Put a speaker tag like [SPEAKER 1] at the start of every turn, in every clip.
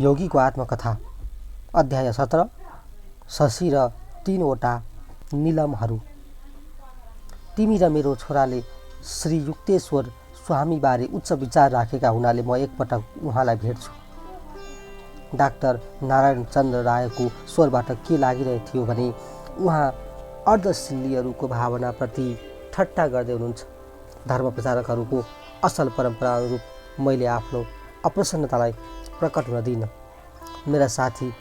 [SPEAKER 1] योगीको आत्मकथा अध्याय 17 शशी र 3वटा निलमहरू। तिमी र मेरो छोराले श्री युक्तेश्वर स्वामीबारे उच्च विचार राखेका हुनाले म एकपटक उहाँलाई भेट्छु। डाक्टर नारायण चन्द्र रायको स्वरबाट के लागिरहेको थियो भने उहाँ अर्धसिल्लीहरूको भावनाप्रति ठट्टा गर्दै हुनुहुन्छ। धर्म प्रचारकहरूको असल परम्परा अनुरूप मैले आफ्नो अप्रसन्नतालाई प्रकट हुन दिइनँ। मेरा साथी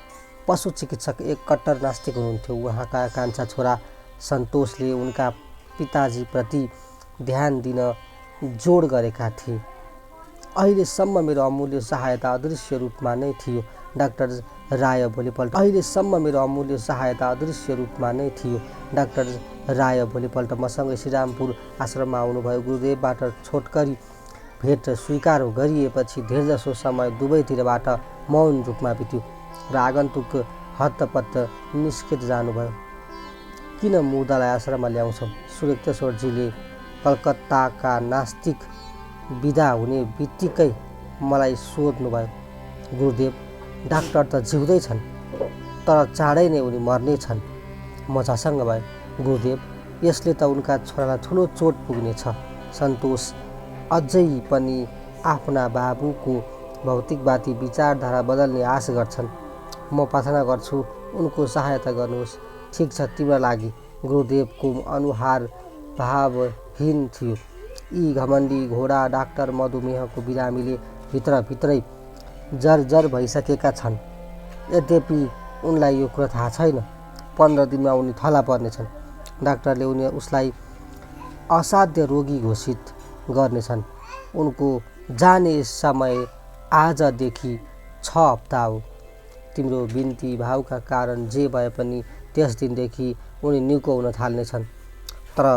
[SPEAKER 1] पशु चिकित्सक एक कट्टर नास्तिक हुनुहुन्थ्यो। उहाँका कान्छा छोरा सन्तोषले उनका पिताजीप्रति ध्यान दिन जोड गरेका थिए। अहिलेसम्म मेरो अमूल्य सहायता अदृश्य रूपमा नै थियो। डाक्टर राय भोलिपल्ट मसँगै श्रीरामपुर आश्रममा आउनुभयो। गुरुदेवबाट छोटकरी भेट स्वीकार गरिएपछि धेरजसो समय दुवैतिरबाट मौन रूपमा बित्यो र आगन्तुक हत्तपत्त निस्केर जानुभयो। किन मुर्दालाई आश्रममा ल्याउँछौ? सुरेक्तेश्वरजीले कलकत्ताका नास्तिक विदा हुने बित्तिकै मलाई सोध्नुभयो। गुरुदेव, डाक्टर त जिउँदै छन्, तर चाँडै नै उनी मर्ने छन्। म झसङ्ग भएँ। गुरुदेव, यसले त उनका छोरालाई ठुलो चोट पुग्नेछ। सन्तोष अझै पनि आफ्ना बाबुको भौतिकवादी विचारधारा बदल्ने आश गर्छन्। म प्रार्थना गर्छु उनको सहायता गर्नुहोस्। ठिक छ, तिम्रा लागि। गुरुदेवको अनुहार भावहीन थियो। यी घमण्डी घोडा डाक्टर मधुमेहको बिरामीले भित्रभित्रै जर्जर भइसकेका छन्। यद्यपि उनलाई यो कुरा थाहा छैन। 15 दिनमा उनी थला पर्नेछन्। डाक्टरले उसलाई असाध्य रोगी घोषित गर्नेछन्। उनको जाने समय आजदेखि 6 हप्ता हो। तिम्रो बिन्ती भावका कारण जे भए पनि त्यस दिनदेखि उनी निको हुन थाल्नेछन्। तर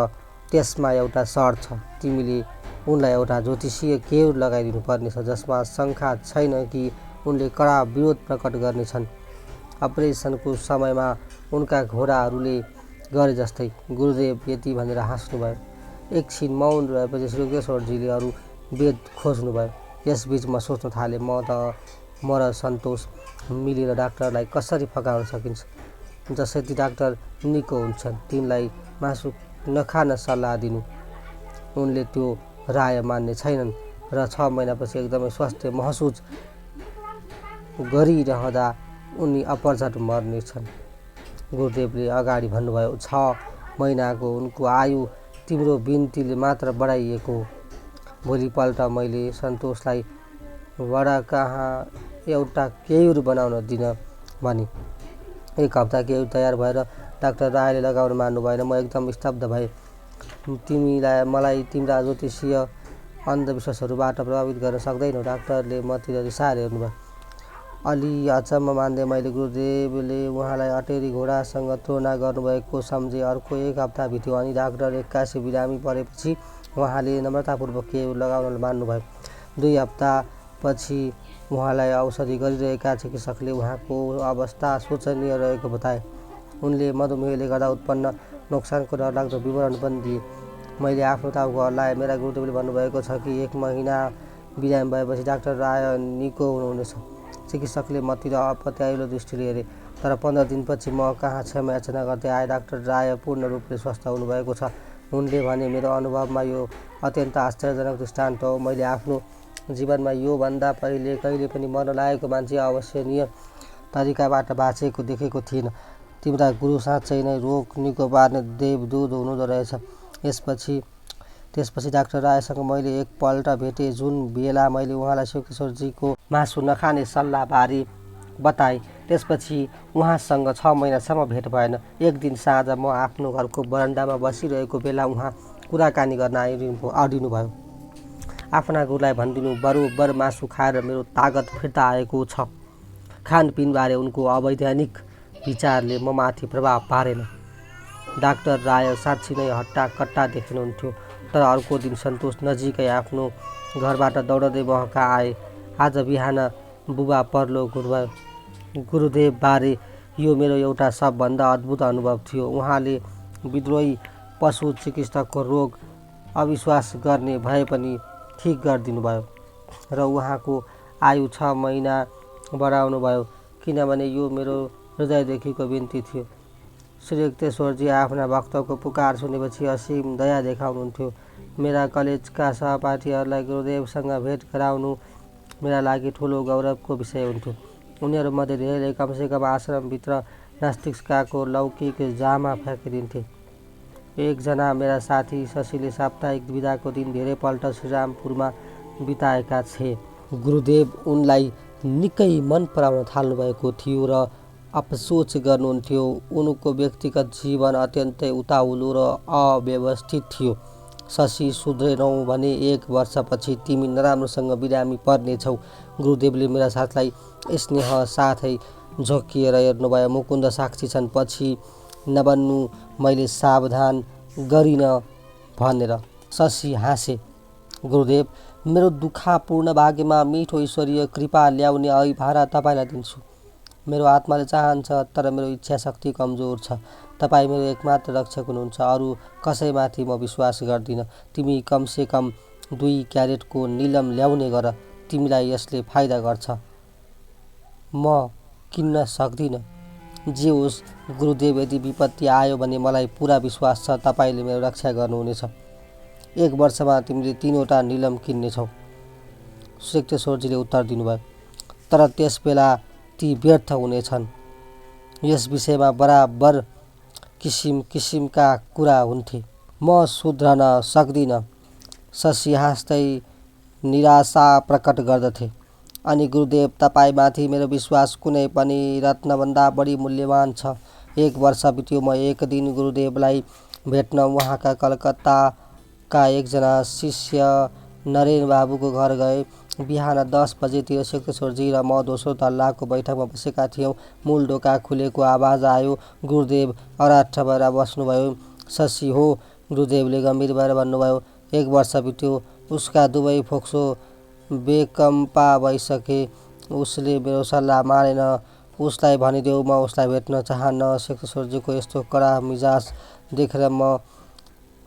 [SPEAKER 1] त्यसमा एउटा शर्त छ। तिमीले उनलाई एउटा ज्योतिषीय केउर लगाइदिनु पर्नेछ जसमा शङ्का छैन कि उनले कडा विरोध प्रकट गर्नेछन्। अपरेसनको समयमा उनका घोडाहरूले गरे जस्तै। गुरुदेव यति भनेर हाँस्नुभयो। एकछिन मौन रहेपछि श्रीकृष्णजीले अरू वेद खोज्नुभयो। यसबीच म सोच्न थालेँ, म र सन्तोष मिलेर डाक्टरलाई कसरी फकाउन सकिन्छ जसरी डाक्टर निको हुन्छन्। तिनलाई मासु नखान सल्लाह दिनु। उनले त्यो राय मान्ने छैनन् र 6 महिनापछि एकदमै स्वस्थ महसुस गरिरहँदा उनी अपरझट मर्नेछन्। गुरुदेवले अगाडि भन्नुभयो। 6 महिनाको उनको आयु तिम्रो बिन्तीले मात्र बढाइएको हो। भोलिपल्ट मैले सन्तोषलाई वडा कहाँ एउटा केयुर बनाउन दिन भने 1 हप्ता केयुर तयार भएर डाक्टर रायले लगाउन मान्नु भएन। म एकदम स्तब्ध भएँ। मलाई तिम्रा ज्योतिषीय अन्धविश्वासहरूबाट प्रभावित गर्न सक्दैनौ। डाक्टरले मतिर रिसाएर हेर्नुभयो। अलि अचम्म मान्दै मैले गुरुदेवले उहाँलाई अटेरी घोडासँग तुलना गर्नुभएको सम्झेँ। अर्को 1 हप्ता बित्यो अनि डाक्टर एक्कासी बिरामी परेपछि उहाँले नम्रतापूर्वक केयुर लगाउन मान्नुभयो। 2 हप्तापछि उहाँलाई औषधि गरिरहेका चिकित्सकले उहाँको अवस्था शोचनीय रहेको बताए। उनले मधुमेहले गर्दा उत्पन्न नोक्सानको डरलाग्दो विवरण पनि दिए। मैले आफ्नो टाउको हल्लाएँ। मेरा गुरुदेवले भन्नुभएको छ कि 1 महिना बिरामी भएपछि डाक्टर राय निको हुनुहुनेछ। चिकित्सकले मतिर अपत्याइलो दृष्टिले हेरे। तर 15 दिनपछि म कहाँ क्षमा याचना गर्दै आए। डाक्टर राय पूर्ण रूपले स्वस्थ हुनुभएको छ। उनले भने, मेरो अनुभवमा यो अत्यन्त आश्चर्यजनक दृष्टान्त हो। मैले आफ्नो जीवनमा योभन्दा पहिले कहिले पनि मर्न लागेको मान्छे अविश्वसनीय तरिकाबाट बाँचेको देखेको थिएन। तिम्रा गुरु साँच्चै नै रोग निको पार्ने देवदूत हुनुहुँदो रहेछ। त्यसपछि डाक्टर रायसँग मैले एकपल्ट भेटेँ, जुन बेला मैले उहाँलाई शुक्रेश्वरजीको मासु नखाने सल्लाहबारे बताएँ। त्यसपछि उहाँसँग 6 महिनासम्म भेट भएन। एक दिन साँझ म आफ्नो घरको बरन्डामा बसिरहेको बेला उहाँ कुराकानी गर्न अडिनुभयो। आफ्ना गुरुलाई भनिदिनु, बरोबर मासु खाएर मेरो तागत फिर्ता आएको छ। खानपिनबारे उनको अवैधानिक विचारले ममाथि प्रभाव पारेन। डाक्टर राय साँच्ची नै हट्टाकट्टा देखिनुहुन्थ्यो। तर अर्को दिन सन्तोष नजिकै आफ्नो घरबाट दौडदै महका आए। आज बिहान बुबा परलोक हुनुभयो। गुरुदेवबारे यो मेरो एउटा सबभन्दा अद्भुत अनुभव थियो। उहाँले विद्रोही पशु चिकित्सकको रोग अविश्वास गर्ने भए पनि ठिक गरिदिनु भयो र उहाँको आयु 6 महिना बढाउनुभयो, किनभने यो मेरो हृदयदेखिको बिन्ती थियो। श्री युक्तेश्वरजी आफ्ना भक्तको पुकार सुनेपछि असीम दया देखाउनुहुन्थ्यो। मेरा कलेजका सहपाठीहरूलाई गुरुदेवसँग भेट गराउनु मेरा लागि ठुलो गौरवको विषय हुन्थ्यो। उनीहरूमध्ये धेरैले कमसेकम आश्रमभित्र नास्तिकताको लौकिक जामा फ्याँकिदिन्थे। एकजना मेरा साथी शशीले साप्ताहिक बिदाको दिन धेरैपल्ट श्रीरामपुरमा बिताएका थिए। गुरुदेव उनलाई निकै मन पराउन थाल्नुभएको थियो र अपसोच गर्नुहुन्थ्यो। उनको व्यक्तिगत जीवन अत्यन्तै उताउलो र अव्यवस्थित थियो। शशी, सुध्रेनौ भने 1 वर्षपछि तिमी नराम्रोसँग बिरामी पर्नेछौ। गुरुदेवले मेरा साथलाई स्नेह साथै झोकिएर हेर्नुभयो। मुकुन्द साक्षी छन्, पछि नबन्नु, मैले सावधान गरिन भनेर। शशी हाँसे। गुरुदेव, मेरो दुःखपूर्ण भाग्यमा मिठो ईश्वरीय कृपा ल्याउने भारा तपाईँलाई दिन्छु। मेरो आत्माले चाहन्छ, तर मेरो इच्छा शक्ति कमजोर छ। तपाईँ मेरो एकमात्र रक्षक हुनुहुन्छ। अरू कसैमाथि म विश्वास गर्दिनँ। तिमी कमसेकम 2 क्यारेटको निलम ल्याउने गर। तिमीलाई यसले फाइदा गर्छ। म किन्न सक्दिनँ। जे होस् गुरुदेव, यदि विपत्ति आयो भने मलाई पुरा विश्वास छ तपाईँले मेरो रक्षा गर्नुहुनेछ। 1 वर्षमा तिमीले 3वटा निलम किन्नेछौ। श्री उत्तर दिनुभयो। तर त्यस बेला ती व्यर्थ हुनेछन्। यस विषयमा बराबर किसिम किसिमका कुरा हुन्थे। म सुध्रन सक्दिनँ। शशी हाँस्दै निराशा प्रकट गर्दथे। अनि गुरुदेव, तपाईँमाथि मेरो विश्वास कुनै पनि रत्नभन्दा बढी मूल्यवान छ। 1 वर्ष बित्यो। म एक दिन गुरुदेवलाई भेट्न उहाँका कलकत्ताका एकजना शिष्य नरेन बाबुको घर गए। बिहान 10 बजेतिर शुक्तेश्वरजी र म दोस्रो तल्लाको बैठकमा बसेका थियौँ। मूल ढोका खुलेको आवाज आयो। गुरुदेव अराठ भएर बस्नुभयो। शशी, हो, गुरुदेवले गम्भीर भएर भन्नुभयो। 1 वर्ष बित्यो। उसका दुवै फोक्सो बेकम्पा भइसके। उसले मेरो सल्लाह मानेन। उसलाई भनिदेऊ म उसलाई भेट्न चाहन्न। शुक्तेश्वरजीको यस्तो कडा मिजाज देखेर म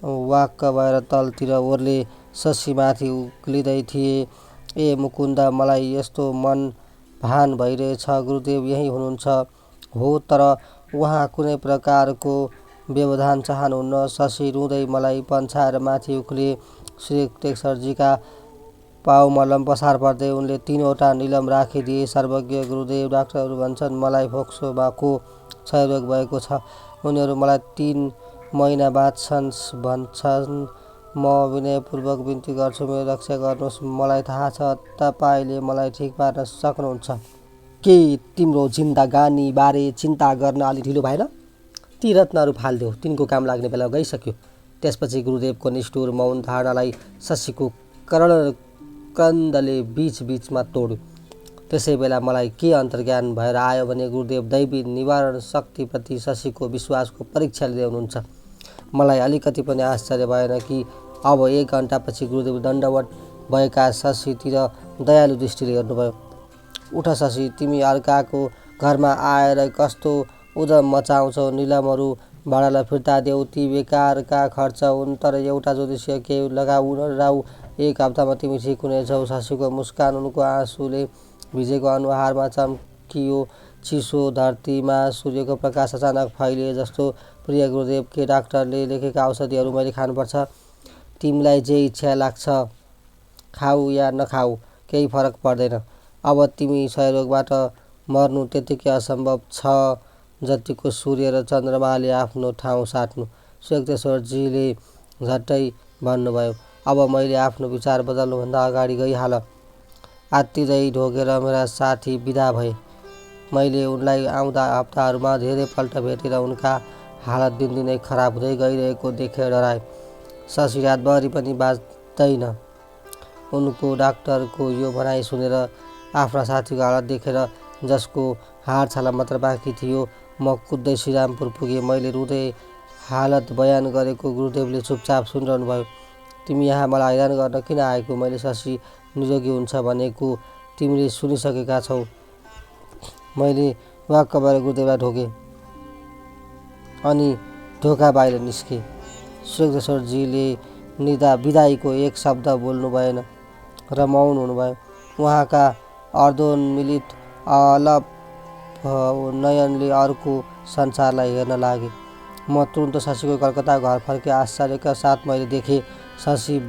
[SPEAKER 1] वाक्क भएर तलतिर ओर्ले। शशीमाथि उक्लिँदै थिए। ए मुकुन्द, मलाई यस्तो मन भान भइरहेछ। गुरुदेव यहीँ हुनुहुन्छ। हो, तर उहाँ कुनै प्रकारको व्यवधान चाहनुहुन्न। शशी रुँदै मलाई पन्छाएर माथि उक्लिए। श्री युक्तेश्वरजीका पाउमा लम्पसार पर्दै उनले 3वटा निलम राखिदिए। सर्वज्ञ गुरुदेव, डाक्टरहरू भन्छन् मलाई फोक्सोको क्षयरोग भएको छ। उनीहरू मलाई 3 महिना बाँच्छन् भन्छन्। म विनयपूर्वक बिन्ती गर्छु, मेरो रक्षा गर्नुहोस्। मलाई थाहा छ तपाईँले मलाई ठिक पार्न सक्नुहुन्छ। के तिम्रो जिन्दगानी बारे चिन्ता गर्न अलि ढिलो भएन? ती रत्नहरू फालिदेऊ, तिनको काम लाग्ने बेला गइसक्यो। त्यसपछि गुरुदेवको निष्ठुर मौन धारणालाई शशीको क्रन्दले बीचमा तोड्यो। त्यसै बेला मलाई के अन्तर्ज्ञान भएर आयो भने गुरुदेव दैवी निवारण शक्तिप्रति शशीको विश्वासको परीक्षा लिँदै हुनुहुन्छ। मलाई अलिकति पनि आश्चर्य भएन कि अब 1 घन्टापछि गुरुदेव दण्डवत भएका शशीतिर दयालु दृष्टिले हेर्नुभयो। उठ शशी, तिमी अर्काको घरमा आएर कस्तो उद्यम मचाउँछौ। निलमहरू भाडालाई फिर्ता देऊ। ती बेकारका खर्च हुन्। तर एउटा ज्योतिषीय केही लगाऊ नराऊ। 1 हप्तामा तिमी ठिक हुनेछौ। शशीको मुस्कान उनको आँसुले भिजेको अनुहारमा चम्कियो। चिसो धरतीमा सूर्यको प्रकाश अचानक फैलिए जस्तो। प्रिय गुरुदेव, के डाक्टरले लेखेका औषधिहरू मैले खानुपर्छ? तिमीलाई जे इच्छा लाग्छ खाऊ या नखाऊ, केही फरक पर्दैन। अब तिमी क्षयरोगबाट मर्नु त्यतिकै असम्भव छ जतिको सूर्य र चन्द्रमाले आफ्नो ठाउँ साट्नु। शुक्तेश्वरजीले झट्टै भन्नुभयो। अब मैले आफ्नो विचार बदल्नुभन्दा अगाडि गइहाल। आत्तिँदै ढोगेर मेरा साथी बिदा भए। मैले उनलाई आउँदा हप्ताहरूमा धेरैपल्ट भेटेर उनका हालत दिनदिनै खराब हुँदै गइरहेको देखेर डराए। शशी रातभरि पनि बाँच्दैन। उनको डाक्टरको यो भनाइ सुनेर आफ्ना साथीको हालत देखेर, जसको हाडछाला मात्र बाँकी थियो, म कुद्दै श्रीरामपुर पुगेँ। मैले रुँदै हालत बयान गरेको गुरुदेवले चुपचाप सुनिरहनु भयो। तिमी यहाँ मलाई हैरान गर्न किन आएको? मैले शशी निरोगी हुन्छ भनेको तिमीले सुनिसकेका छौ। मैले वाक्क भएर गुरुदेवलाई ढोकेँ अनि ढोका बाहिर निस्केँ। शुक्तेश्वरजीले बिदाईको 1 शब्द बोल्नु भएन र मौन हुनुभयो। उहाँका अर्धोन्मिलित अलप नयनले अर्को संसारलाई हेर्न लागे। म तुरुन्त शशीको कलकत्ता घर फर्के। आश्चर्यका साथ मैले देखेँ शशी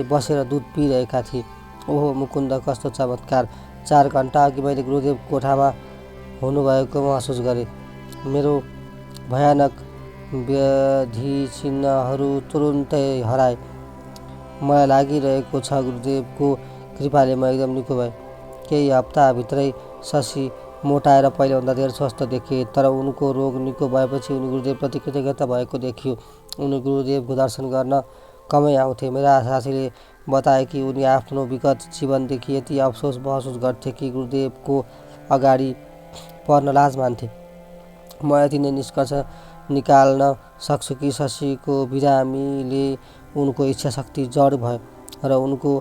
[SPEAKER 1] बसेर दुध पिइरहेका थिए। ओहो मुकुन्द, कस्तो चमत्कार! 4 घन्टा अघि मैले गुरुदेव कोठामा हुनुभएको महसुस गरेँ। मेरो भयानक व्याधि चिन्हहरू तुरुन्तै हराए। मलाई लागिरहेको छ गुरुदेवको कृपाले म एकदम निको भएँ। केही हप्ताभित्रै शशी मोटाएर पहिलेभन्दा धेरै स्वस्थ देखिए। तर उनको रोग निको भएपछि उनी गुरुदेवप्रति कृतज्ञता भएको देखियो। उनी गुरुदेवको दर्शन गर्न कमै आउँथे। मेरा साथीले बताए कि उनी आफ्नो विगत जीवनदेखि यति अफसोस महसुस गर्थे कि गुरुदेवको अगाडि पर्न लाज मान्थे। म यति नै निष्कर्ष निकाल्न सक्छु कि शशीको बिरामीले उनको इच्छाशक्ति जड भयो र उनको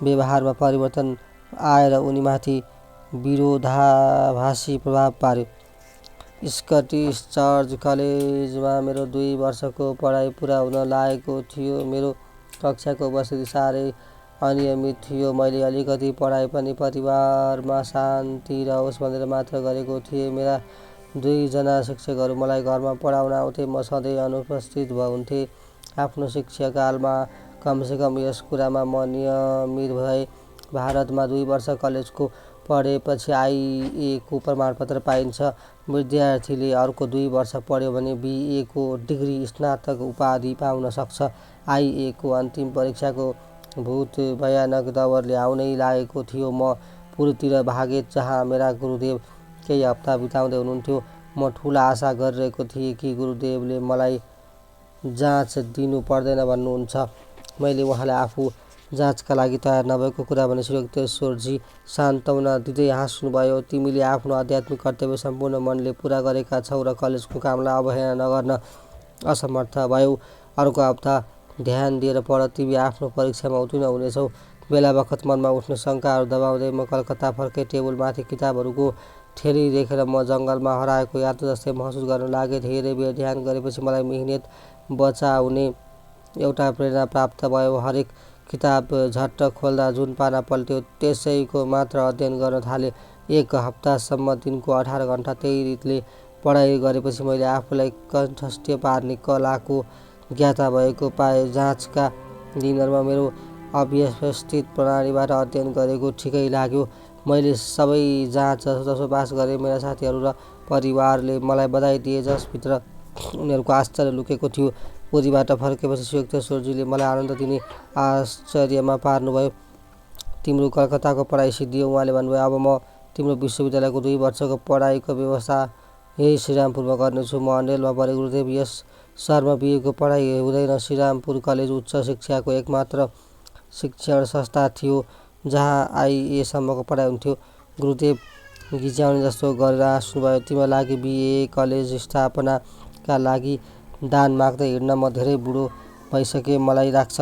[SPEAKER 1] व्यवहारमा परिवर्तन आएर उनीमाथि विरोधाभासी प्रभाव पार्यो। स्कटिस चर्च कलेजमा मेरो 2 वर्षको पढाइ पुरा हुन लागेको थियो। मेरो कक्षाको उपस्थिति साह्रै अनियमित थियो। मैले अलिकति पढाइ पनि परिवारमा शान्ति रहोस् भनेर मात्र गरेको थिएँ। मेरा 2 जना शिक्षकहरू मलाई घरमा पढाउन आउँथे। म सधैँ अनुपस्थित हुन्थेँ। आफ्नो शिक्षाकालमा कमसेकम यस कुरामा म नियमित भएँ। भारतमा 2 वर्ष कलेजको पढेपछि आइए को प्रमाणपत्र पाइन्छ। विद्यार्थीले अर्को 2 वर्ष पढ्यो भने BA को डिग्री स्नातक उपाधि पाउन सक्छ। आइए को अन्तिम परीक्षाको भूत भयानक दौरले आउनै लागेको थियो। म पुरीतिर भागे जहाँ मेरा गुरुदेव केही हप्ता बिताउँदै हुनुहुन्थ्यो। म ठुला आशा गरिरहेको थिएँ कि गुरुदेवले मलाई जाँच दिनु पर्दैन भन्नुहुन्छ। मैले उहाँलाई आफू जाँचका लागि तयार नभएको कुरा भने श्रीयुक्तेश्वरजी सान्त्वना दिँदै हाँस्नुभयो। तिमीले आफ्नो आध्यात्मिक कर्तव्य सम्पूर्ण मनले पुरा गरेका छौ र कलेजको कामलाई अवहेलना नगर्न असमर्थ भयौ। अर्को हप्ता ध्यान दिएर पढ, तिमी आफ्नो परीक्षामा उत्तीर्ण हुनेछौ। बेला बखत मनमा उठ्ने शङ्काहरू दबाउँदै म कलकत्ता फर्केँ। टेबलमाथि किताबहरूको थेली देखेर म जङ्गलमा हराएको यात्रु जस्तै महसुस गर्न लागेँ। धेरै बेर ध्यान गरेपछि मलाई मिहिनेत बचाउने एउटा प्रेरणा प्राप्त भयो। हरेक किताब झट्ट खोल्दा जुन पाना पल्ट्यो त्यसैको मात्र अध्ययन गर्न थालेँ। 1 हप्तासम्म दिनको 18 घन्टा त्यही रीतिले पढाइ गरेपछि मैले आफूलाई कण्ठस्थ पार्ने कलाको ज्ञाता भएको पाएँ। जाँचका दिनहरूमा मेरो अव्यवस्थित प्रणालीबाट अध्ययन गरेको ठिकै लाग्यो। मैले सबै जाँच जसोतसो पास गरेँ। मेरा साथीहरू र परिवारले मलाई बधाई दिए जसभित्र उनीहरूको आश्चर्य लुकेको थियो। पुरीबाट फर्केपछि श्रीयुक्तेश्वरजीले मलाई आनन्द दिने आश्चर्यमा पार्नुभयो। तिम्रो कलकत्ताको पढाइ सिद्धियो, उहाँले भन्नुभयो। अब म तिम्रो विश्वविद्यालयको 2 वर्षको पढाइको व्यवस्था यही श्रीरामपुरमा गर्नेछु। म अन्डेलमा पढेँ। गुरुदेव, यस सहरमा BA को पढाइ हुँदैन। श्रीरामपुर कलेज उच्च शिक्षाको एकमात्र शिक्षण संस्था थियो जहाँ IA सम्मको पढाइ हुन्थ्यो। गुरुदेव गिज्याउने जस्तो गरेर हाँस्नुभयो। तिम्रो लागि BA कलेज स्थापनाका लागि दान माग्दै हिँड्न म धेरै बुढो भइसकेँ। मलाई लाग्छ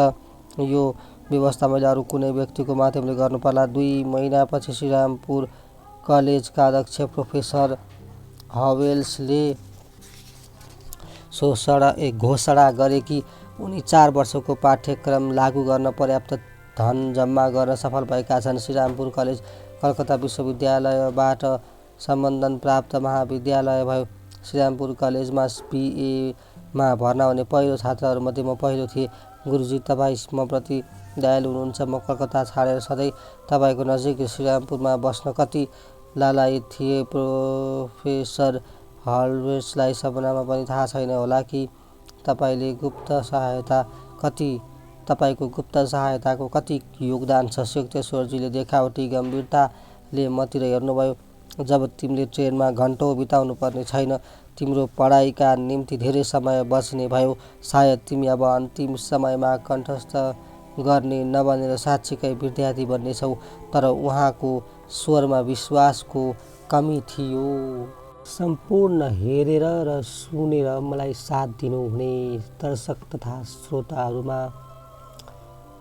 [SPEAKER 1] यो व्यवस्था मैले अरू कुनै व्यक्तिको माध्यमले गर्नु पर्ला। 2 महिनापछि श्रीरामपुर कलेजका अध्यक्ष प्रोफेसर हवेल्सले घोषणा गरे कि उनी 4 वर्षको पाठ्यक्रम लागू गर्न पर्याप्त धन जम्मा गर्न सफल भएका छन्। श्रीरामपुर कलेज कलकत्ता विश्वविद्यालयबाट सम्बन्धन प्राप्त महाविद्यालय भयो। श्रीरामपुर कलेजमा BA मा भर्ना हुने पहिलो छात्रहरूमध्ये म पहिलो थिएँ। गुरुजी, तपाईँ म प्रति दयालु हुनुहुन्छ। म कलकत्ता छाडेर सधैँ तपाईँको नजिक श्रीरामपुरमा बस्न कति लालायित थिएँ। प्रोफेसर हलवेल्सलाई सपनामा पनि थाहा छैन होला कि तपाईँको गुप्त सहायताको कति योगदान छ। श्रीयुक्तेश्वरजीले देखावटी गम्भीरताले मतिर हेर्नुभयो। जब तिमीले ट्रेनमा घन्टौँ बिताउनु पर्ने छैन, तिम्रो पढाइका निम्ति धेरै समय बच्ने भयो। सायद तिमी अब अन्तिम समयमा कण्ठस्थ गर्ने नबनेर साँच्चीकै विद्यार्थी बन्नेछौ। तर उहाँको स्वरमा विश्वासको कमी थियो। सम्पूर्ण हेरेर र सुनेर मलाई साथ दिनुहुने दर्शक तथा श्रोताहरूमा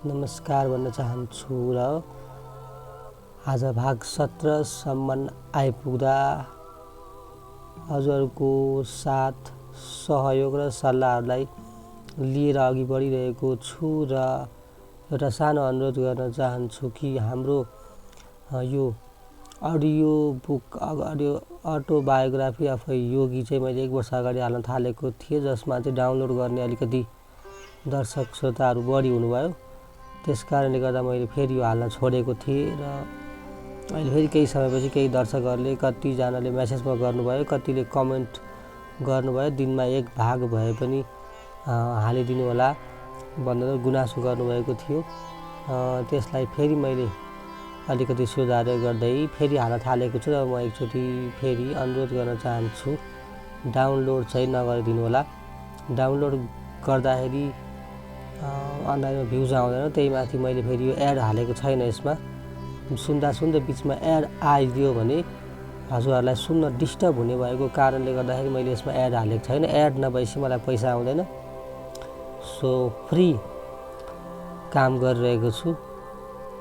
[SPEAKER 1] नमस्कार भन्न चाहन्छु र आज भाग 17 सम्म आइपुग्दा हजुरहरूको साथ, सहयोग र सल्लाहहरूलाई लिएर अघि बढिरहेको छु र एउटा सानो अनुरोध गर्न चाहन्छु कि हाम्रो यो अडियो बुक अटोबायोग्राफी अफ योगी चाहिँ मैले 1 वर्ष अगाडि हाल्न थालेको थिएँ, जसमा चाहिँ डाउनलोड गर्ने अलिकति दर्शक श्रोताहरू बढी हुनुभयो। त्यस कारणले गर्दा मैले फेरि यो हाल्न छोडेको थिएँ र अहिले फेरि केही समयपछि केही दर्शकहरूले कतिजनाले मेसेजमा गर्नुभयो, कतिले कमेन्ट गर्नुभयो, दिनमा 1 भाग भए पनि हालिदिनु होला भनेर गुनासो गर्नुभएको थियो। त्यसलाई फेरि मैले अलिकति सुधार गर्दै फेरि हाल्न थालेको छु र म एकचोटि फेरि अनुरोध गर्न चाहन्छु, डाउनलोड चाहिँ नगरिदिनु होला। डाउनलोड गर्दाखेरि अनलाइनमा भ्युज आउँदैन, त्यही माथि मैले फेरि यो एड हालेको छैन। यसमा सुन्दा बिचमा एड आइदियो भने हजुरहरूलाई सुन्न डिस्टर्ब हुने भएको कारणले गर्दाखेरि मैले यसमा एड हालेको छैन। एड नभएपछि मलाई पैसा आउँदैन, सो फ्री काम गरिरहेको छु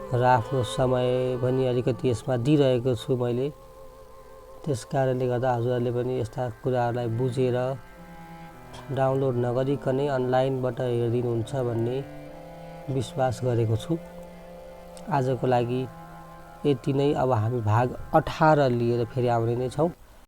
[SPEAKER 1] र आफ्नो समय पनि अलिकति यसमा दिइरहेको छु मैले। त्यस कारणले गर्दा हजुरहरूले पनि यस्ता कुराहरूलाई बुझेर डाउनलोड नगरिकनै अनलाइनबाट हेरिदिनुहुन्छ भन्ने विश्वास गरेको छु। आजको लागि यति नै। अब हामी भाग 18 लिएर फेरि आउने नै छौँ।